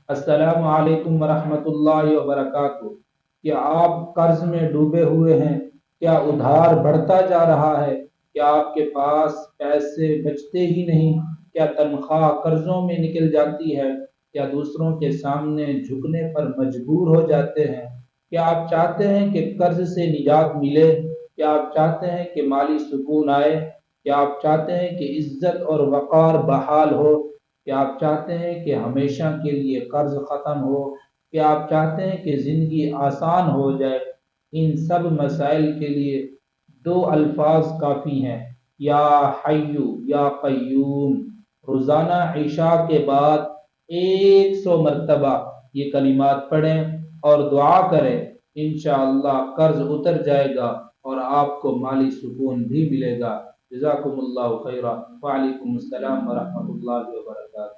अस्सलाम वालेकुम वरहमतुल्लाहि वबरकातुहू। क्या आप कर्ज में डूबे हुए हैं? क्या उधार बढ़ता जा रहा है? क्या आपके पास पैसे बचते ही नहीं? क्या तनख्वाह कर्जों में निकल जाती है? क्या दूसरों के सामने झुकने पर मजबूर हो जाते हैं? क्या आप चाहते हैं कि कर्ज से निजात मिले? क्या आप चाहते हैं कि माली सुकून आए? क्या आप चाहते हैं कि इज्जत और वक़ार बहाल हो? क्या आप चाहते हैं कि हमेशा के लिए कर्ज ख़त्म हो? क्या आप चाहते हैं कि ज़िंदगी आसान हो जाए? इन सब मसाइल के लिए दो अल्फाज काफ़ी हैं, या हय्यु या क़य्यूम। रोज़ाना इशा के बाद 100 मरतबा ये कलिमात पढ़ें और दुआ करें। इंशाअल्लाह कर्ज उतर जाएगा और आपको माली सुकून भी मिलेगा। जज़ाकुमुल्लाहु खैरा। वालेकुम अस्सलाम व रहमतुल्लाहि व बरकातहू।